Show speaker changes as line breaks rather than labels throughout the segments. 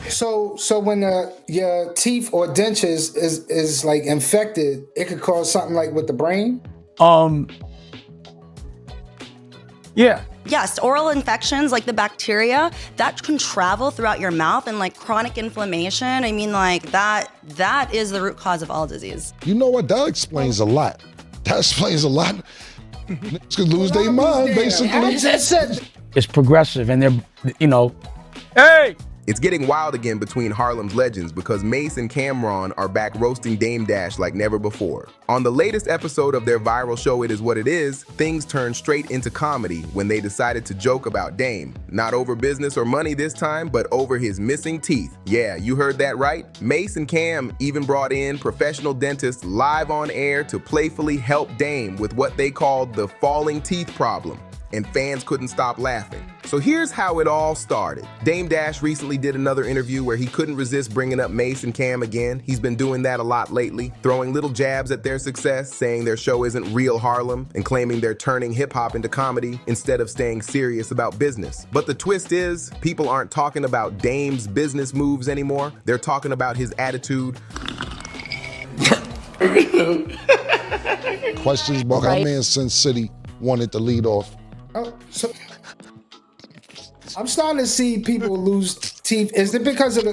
So when your teeth or dentures is like infected, it could cause something like with the brain.
Um, yeah.
Yes, oral infections like the bacteria that can travel throughout your mouth, and like chronic inflammation. I mean, like that is the root cause of all disease.
You know what? That explains a lot. That explains a lot. Niggas could lose their mind, basically.
It's progressive, and hey!
It's getting wild again between Harlem's legends because Mase and Cam'ron are back roasting Dame Dash like never before. On the latest episode of their viral show It Is What It Is, things turned straight into comedy when they decided to joke about Dame. Not over business or money this time, but over his missing teeth. Yeah, you heard that right. Mase and Cam even brought in professional dentists live on air to playfully help Dame with what they called the falling teeth problem. And fans couldn't stop laughing. So here's how it all started. Dame Dash recently did another interview where he couldn't resist bringing up Mase and Cam again. He's been doing that a lot lately, throwing little jabs at their success, saying their show isn't real Harlem, and claiming they're turning hip-hop into comedy instead of staying serious about business. But the twist is, people aren't talking about Dame's business moves anymore. They're talking about his attitude.
Questions about our man Sin City wanted to lead off.
Oh, so I'm starting to see people lose teeth. Is it because of the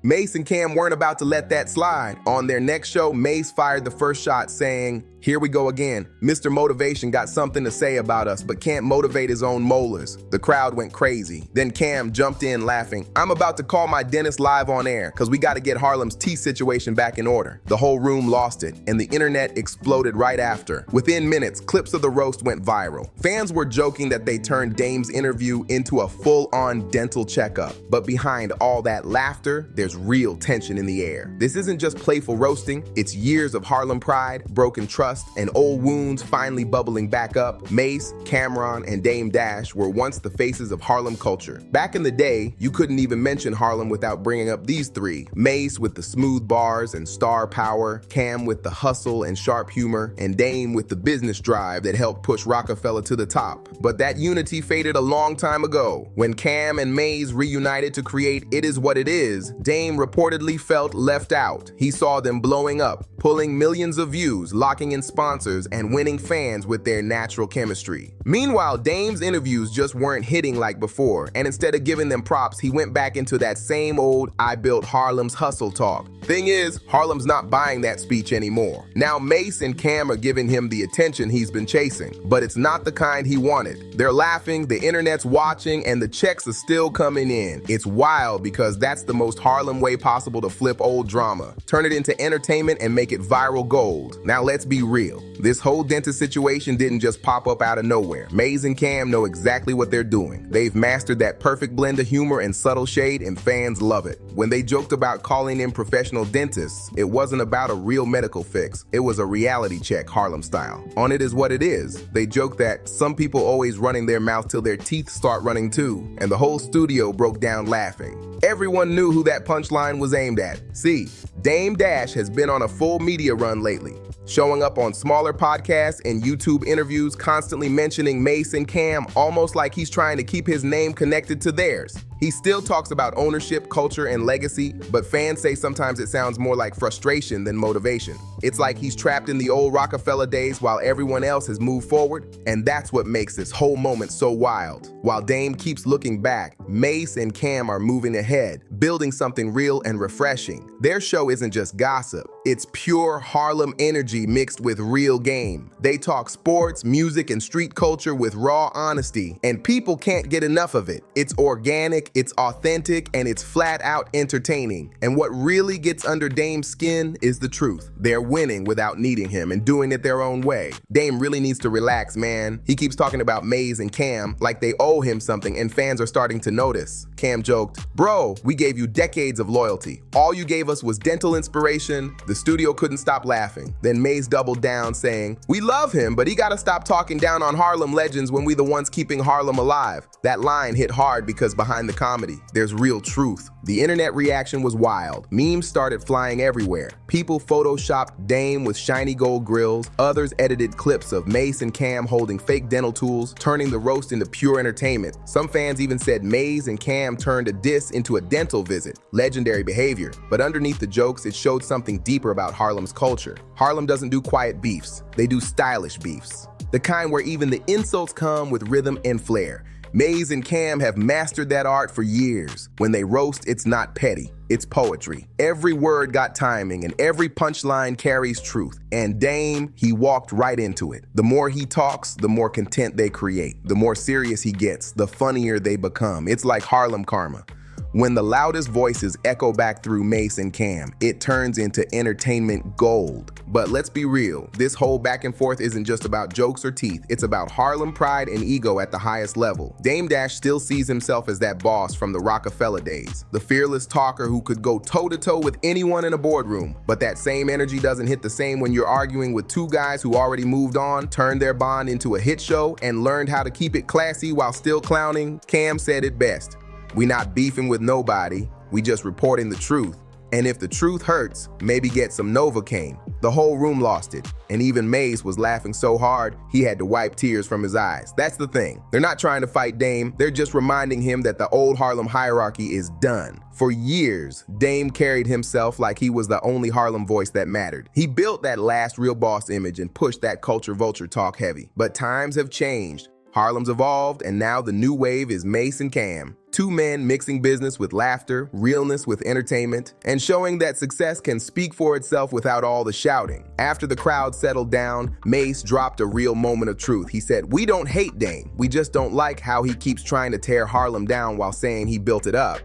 Mase and Cam weren't about to let that slide. On their next show, Mase fired the first shot saying, "Here we go again. Mr. Motivation got something to say about us, but can't motivate his own molars." The crowd went crazy. Then Cam jumped in laughing, "I'm about to call my dentist live on air, cause we gotta get Harlem's teeth situation back in order." The whole room lost it, and the internet exploded right after. Within minutes, clips of the roast went viral. Fans were joking that they turned Dame's interview into a full-on dental checkup. But behind all that laughter, there's real tension in the air. This isn't just playful roasting, it's years of Harlem pride, broken trust, and old wounds finally bubbling back up. Mase, Cam'ron, and Dame Dash were once the faces of Harlem culture. Back in the day, you couldn't even mention Harlem without bringing up these three. Mase with the smooth bars and star power, Cam with the hustle and sharp humor, and Dame with the business drive that helped push Rockefeller to the top. But that unity faded a long time ago. When Cam and Mase reunited to create It Is What It Is, Dame reportedly felt left out. He saw them blowing up, pulling millions of views, locking in sponsors, and winning fans with their natural chemistry. Meanwhile, Dame's interviews just weren't hitting like before, and instead of giving them props, he went back into that same old "I built Harlem's" hustle talk. Thing is, Harlem's not buying that speech anymore. Now Mase and Cam are giving him the attention he's been chasing, but it's not the kind he wanted. They're laughing, the internet's watching, and the checks are still coming in. It's wild because that's the most Harlem way possible to flip old drama, turn it into entertainment, and make it viral gold. Now let's be real. This whole dentist situation didn't just pop up out of nowhere. Mase and Cam know exactly what they're doing. They've mastered that perfect blend of humor and subtle shade, and fans love it. When they joked about calling in professional dentists, it wasn't about a real medical fix. It was a reality check, Harlem style. On It Is What It Is, they joke that some people always running their mouth till their teeth start running too, and the whole studio broke down laughing. Everyone knew who that punchline was aimed at. See, Dame Dash has been on a full media run lately, showing up on smaller podcasts and YouTube interviews, constantly mentioning Mase and Cam, almost like he's trying to keep his name connected to theirs. He still talks about ownership, culture, and legacy, but fans say sometimes it sounds more like frustration than motivation. It's like he's trapped in the old Rockefeller days while everyone else has moved forward, and that's what makes this whole moment so wild. While Dame keeps looking back, Mase and Cam are moving ahead, building something real and refreshing. Their show isn't just gossip, it's pure Harlem energy mixed with real game. They talk sports, music, and street culture with raw honesty, and people can't get enough of it. It's organic, it's authentic, and it's flat out entertaining. And what really gets under Dame's skin is the truth. They're winning without needing him and doing it their own way. Dame really needs to relax, man. He keeps talking about Mase and Cam like they owe him something, and fans are starting to notice. Cam joked, "Bro, we gave you decades of loyalty. All you gave us was dental inspiration." The studio couldn't stop laughing. Then Mase doubled down saying, "We love him, but he gotta stop talking down on Harlem legends when we the ones keeping Harlem alive." That line hit hard because behind the comedy. There's real truth. The internet reaction was wild. Memes started flying everywhere. People photoshopped Dame with shiny gold grills. Others edited clips of Mase and Cam holding fake dental tools, turning the roast into pure entertainment. Some fans even said Mase and Cam turned a diss into a dental visit. Legendary behavior. But underneath the jokes, it showed something deeper about Harlem's culture. Harlem doesn't do quiet beefs. They do stylish beefs. The kind where even the insults come with rhythm and flair. Mase and Cam have mastered that art for years. When they roast, it's not petty, it's poetry. Every word got timing and every punchline carries truth. And Dame, he walked right into it. The more he talks, the more content they create. The more serious he gets, the funnier they become. It's like Harlem karma. When the loudest voices echo back through Mase and Cam, it turns into entertainment gold. But let's be real, this whole back and forth isn't just about jokes or teeth, it's about Harlem pride and ego at the highest level. Dame Dash still sees himself as that boss from the Rockefeller days, the fearless talker who could go toe-to-toe with anyone in a boardroom. But that same energy doesn't hit the same when you're arguing with two guys who already moved on, turned their bond into a hit show, and learned how to keep it classy while still clowning. Cam said it best. We not beefing with nobody, we just reporting the truth. And if the truth hurts, maybe get some Novocaine. The whole room lost it, and even Mase was laughing so hard he had to wipe tears from his eyes. That's the thing. They're not trying to fight Dame, they're just reminding him that the old Harlem hierarchy is done. For years, Dame carried himself like he was the only Harlem voice that mattered. He built that last real boss image and pushed that culture vulture talk heavy. But times have changed. Harlem's evolved, and now the new wave is Mase and Cam. Two men mixing business with laughter, realness with entertainment, and showing that success can speak for itself without all the shouting. After the crowd settled down, Mase dropped a real moment of truth. He said, "We don't hate Dame, we just don't like how he keeps trying to tear Harlem down while saying he built it up."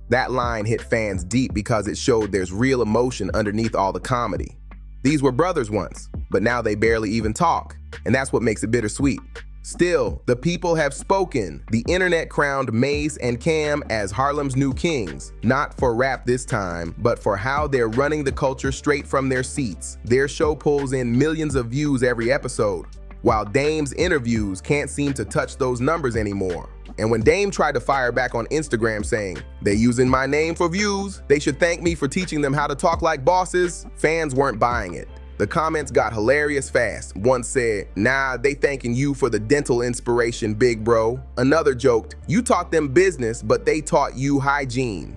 That line hit fans deep because it showed there's real emotion underneath all the comedy. These were brothers once, but now they barely even talk, and that's what makes it bittersweet. Still, the people have spoken. The internet crowned Mase and Cam as Harlem's new kings, not for rap this time, but for how they're running the culture straight from their seats. Their show pulls in millions of views every episode, while Dame's interviews can't seem to touch those numbers anymore. And when Dame tried to fire back on Instagram saying, "They using my name for views, they should thank me for teaching them how to talk like bosses," fans weren't buying it. The comments got hilarious fast. One said, "Nah, they thanking you for the dental inspiration, big bro." Another joked, "You taught them business, but they taught you hygiene."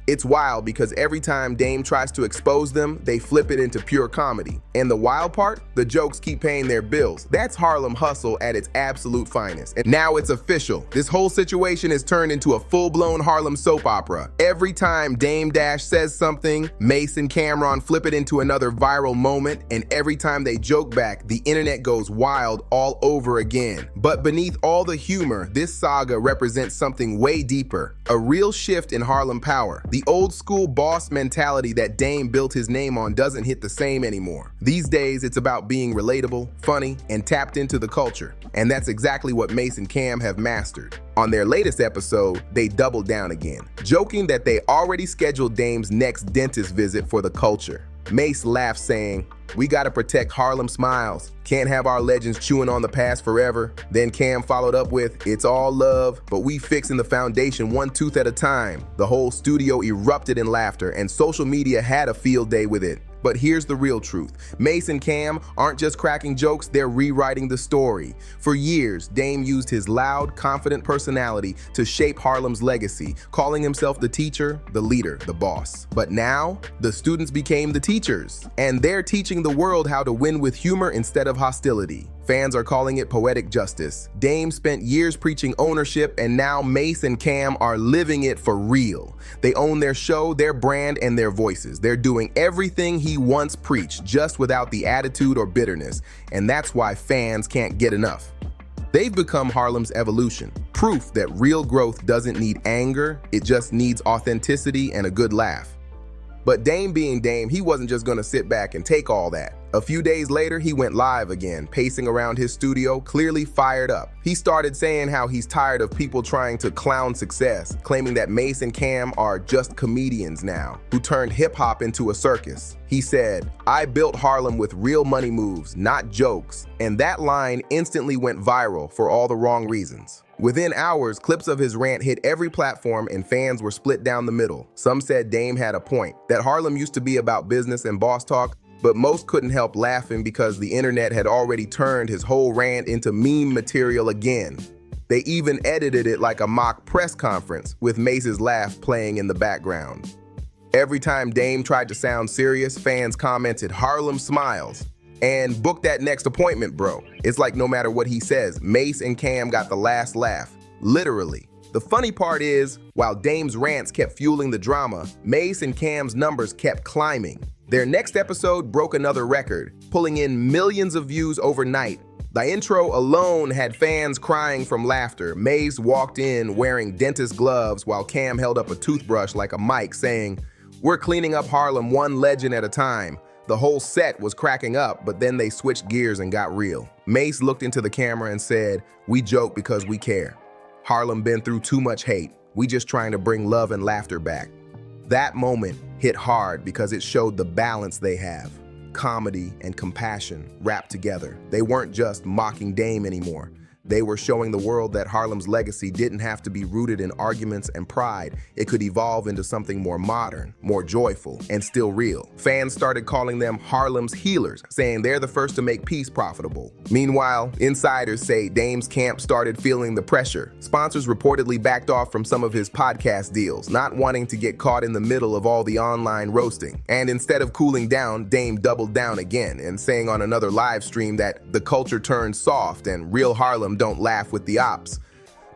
It's wild because every time Dame tries to expose them, they flip it into pure comedy. And the wild part? The jokes keep paying their bills. That's Harlem hustle at its absolute finest. And now it's official. This whole situation has turned into a full-blown Harlem soap opera. Every time Dame Dash says something, Mase and Cam'ron flip it into another viral moment, and every time they joke back, the internet goes wild all over again. But beneath all the humor, this saga represents something way deeper. A real shift in Harlem power. The old school boss mentality that Dame built his name on doesn't hit the same anymore. These days, it's about being relatable, funny, and tapped into the culture. And that's exactly what Mase and Cam have mastered. On their latest episode, they doubled down again, joking that they already scheduled Dame's next dentist visit for the culture. Mase laughed, saying, "We gotta protect Harlem smiles. Can't have our legends chewing on the past forever." Then Cam followed up with, "It's all love, but we fixing the foundation one tooth at a time." The whole studio erupted in laughter, and social media had a field day with it. But here's the real truth. Mase and Cam aren't just cracking jokes, they're rewriting the story. For years, Dame used his loud, confident personality to shape Harlem's legacy, calling himself the teacher, the leader, the boss. But now, the students became the teachers, and they're teaching the world how to win with humor instead of hostility. Fans are calling it poetic justice. Dame spent years preaching ownership, and now Mase and Cam are living it for real. They own their show, their brand, and their voices. They're doing everything he once preached, just without the attitude or bitterness, and that's why fans can't get enough. They've become Harlem's evolution, proof that real growth doesn't need anger, it just needs authenticity and a good laugh. But Dame being Dame, he wasn't just gonna sit back and take all that. A few days later, he went live again, pacing around his studio, clearly fired up. He started saying how he's tired of people trying to clown success, claiming that Mase and Cam are just comedians now, who turned hip-hop into a circus. He said, "I built Harlem with real money moves, not jokes," and that line instantly went viral for all the wrong reasons. Within hours, clips of his rant hit every platform and fans were split down the middle. Some said Dame had a point, that Harlem used to be about business and boss talk, but most couldn't help laughing because the internet had already turned his whole rant into meme material again. They even edited it like a mock press conference, with Mace's laugh playing in the background. Every time Dame tried to sound serious, fans commented, "Harlem smiles," and "Book that next appointment, bro." It's like no matter what he says, Mase and Cam got the last laugh. Literally. The funny part is, while Dame's rants kept fueling the drama, Mase and Cam's numbers kept climbing. Their next episode broke another record, pulling in millions of views overnight. The intro alone had fans crying from laughter. Mase walked in wearing dentist gloves while Cam held up a toothbrush like a mic saying, "We're cleaning up Harlem one legend at a time." The whole set was cracking up, but then they switched gears and got real. Mase looked into the camera and said, "We joke because we care. Harlem been through too much hate. We just trying to bring love and laughter back." That moment hit hard because it showed the balance they have. Comedy and compassion wrapped together. They weren't just mocking Dame anymore. They were showing the world that Harlem's legacy didn't have to be rooted in arguments and pride. It could evolve into something more modern, more joyful, and still real. Fans started calling them Harlem's healers, saying they're the first to make peace profitable. Meanwhile, insiders say Dame's camp started feeling the pressure. Sponsors reportedly backed off from some of his podcast deals, not wanting to get caught in the middle of all the online roasting. And instead of cooling down, Dame doubled down again and saying on another live stream that the culture turned soft and real Harlem don't laugh with the ops.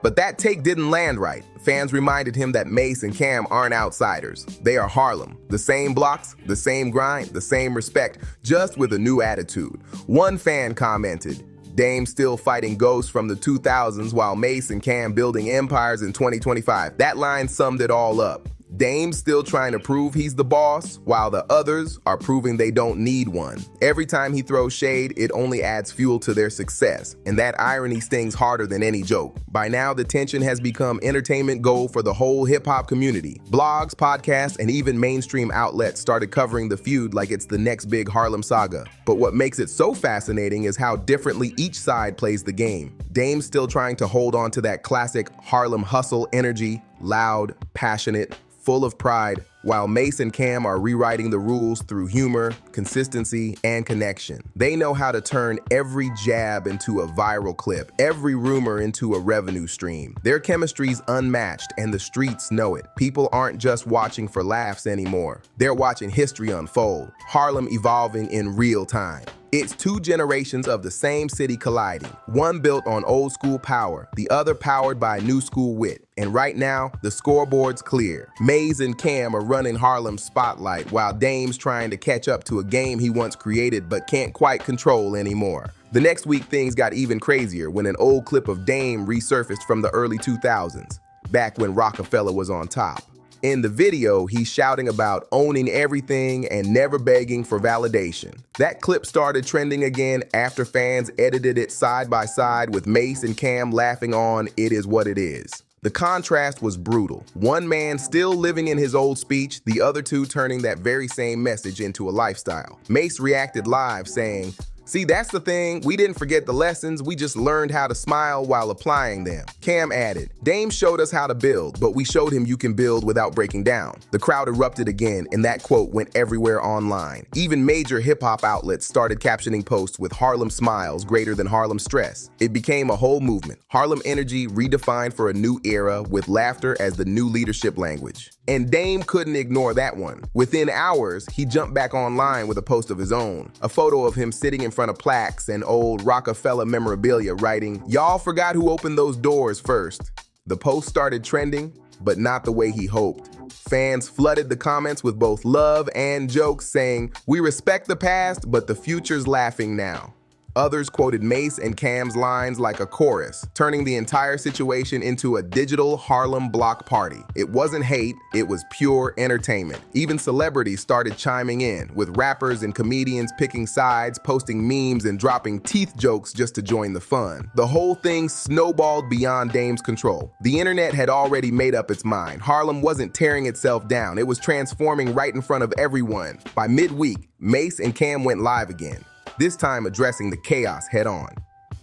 But that take didn't land right. Fans reminded him that Mase and Cam aren't outsiders. They are Harlem. The same blocks, the same grind, the same respect, just with a new attitude. One fan commented, "Dame still fighting ghosts from the 2000s while Mase and Cam building empires in 2025. That line summed it all up. Dame's still trying to prove he's the boss, while the others are proving they don't need one. Every time he throws shade, it only adds fuel to their success, and that irony stings harder than any joke. By now, the tension has become entertainment gold for the whole hip-hop community. Blogs, podcasts, and even mainstream outlets started covering the feud like it's the next big Harlem saga. But what makes it so fascinating is how differently each side plays the game. Dame's still trying to hold on to that classic Harlem hustle energy, loud, passionate, full of pride, while Mase and Cam are rewriting the rules through humor, consistency, and connection. They know how to turn every jab into a viral clip, every rumor into a revenue stream. Their chemistry's unmatched, and the streets know it. People aren't just watching for laughs anymore. They're watching history unfold, Harlem evolving in real time. It's two generations of the same city colliding, one built on old school power, the other powered by new school wit. And right now, the scoreboard's clear. Mase and Cam are running Harlem's spotlight, while Dame's trying to catch up to a game he once created but can't quite control anymore. The next week, things got even crazier when an old clip of Dame resurfaced from the early 2000s, back when Rockefeller was on top. In the video, he's shouting about owning everything and never begging for validation. That clip started trending again after fans edited it side by side with Mase and Cam laughing on "It Is What It Is." The contrast was brutal. One man still living in his old speech, the other two turning that very same message into a lifestyle. Mase reacted live saying, "See, that's the thing. We didn't forget the lessons. We just learned how to smile while applying them." Cam added, "Dame showed us how to build, but we showed him you can build without breaking down." The crowd erupted again, and that quote went everywhere online. Even major hip-hop outlets started captioning posts with "Harlem smiles greater than Harlem stress." It became a whole movement. Harlem energy redefined for a new era with laughter as the new leadership language. And Dame couldn't ignore that one. Within hours, he jumped back online with a post of his own. A photo of him sitting in front of plaques and old Rockefeller memorabilia writing, "Y'all forgot who opened those doors first." The post started trending, but not the way he hoped. Fans flooded the comments with both love and jokes saying, "We respect the past, but the future's laughing now." Others quoted Mase and Cam's lines like a chorus, turning the entire situation into a digital Harlem block party. It wasn't hate, it was pure entertainment. Even celebrities started chiming in, with rappers and comedians picking sides, posting memes, and dropping teeth jokes just to join the fun. The whole thing snowballed beyond Dame's control. The internet had already made up its mind. Harlem wasn't tearing itself down, it was transforming right in front of everyone. By midweek, Mase and Cam went live again, this time addressing the chaos head on.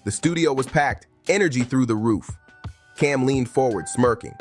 The studio was packed, energy through the roof. Cam leaned forward, smirking.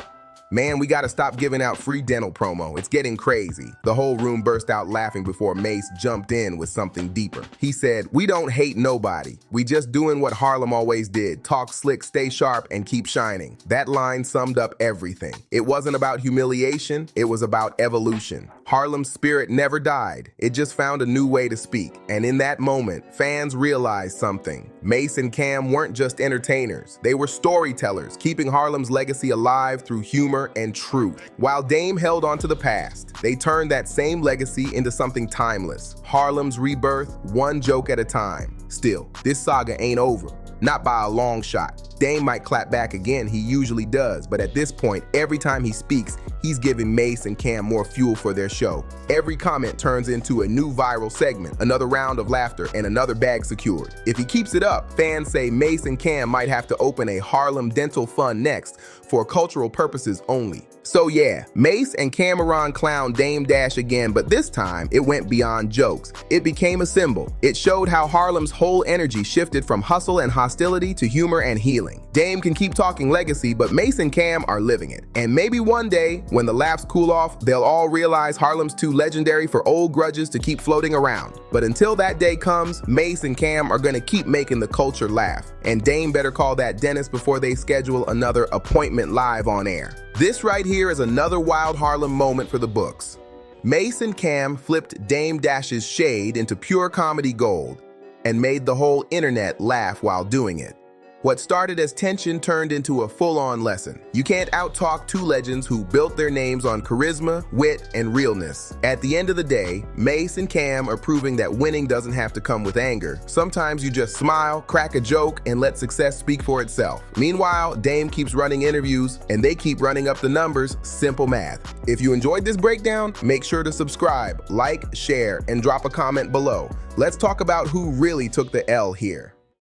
"Man, we gotta stop giving out free dental promo. It's getting crazy." The whole room burst out laughing before Mase jumped in with something deeper. He said, "We don't hate nobody. We just doing what Harlem always did. Talk slick, stay sharp, and keep shining." That line summed up everything. It wasn't about humiliation, it was about evolution. Harlem's spirit never died. It just found a new way to speak. And in that moment, fans realized something. Mase and Cam weren't just entertainers. They were storytellers, keeping Harlem's legacy alive through humor and truth. While Dame held on to the past, they turned that same legacy into something timeless. Harlem's rebirth, one joke at a time. Still, this saga ain't over. Not by a long shot. Dame might clap back again, he usually does, but at this point, every time he speaks, he's giving Mase and Cam more fuel for their show. Every comment turns into a new viral segment, another round of laughter, and another bag secured. If he keeps it up, fans say Mase and Cam might have to open a Harlem dental fund next for cultural purposes only. So yeah, Mase and Cam'ron clowned Dame Dash again, but this time it went beyond jokes. It became a symbol. It showed how Harlem's whole energy shifted from hustle and hostility to humor and healing. Dame can keep talking legacy, but Mase and Cam are living it. And maybe one day, when the laughs cool off, they'll all realize Harlem's too legendary for old grudges to keep floating around. But until that day comes, Mase and Cam are gonna keep making the culture laugh. And Dame better call that dentist before they schedule another appointment live on air. This right here is another wild Harlem moment for the books. Mase and Cam flipped Dame Dash's shade into pure comedy gold and made the whole internet laugh while doing it. What started as tension turned into a full-on lesson. You can't out-talk two legends who built their names on charisma, wit, and realness. At the end of the day, Mase and Cam are proving that winning doesn't have to come with anger. Sometimes you just smile, crack a joke, and let success speak for itself. Meanwhile, Dame keeps running interviews, and they keep running up the numbers. Simple math. If you enjoyed this breakdown, make sure to subscribe, like, share, and drop a comment below. Let's talk about who really took the L here.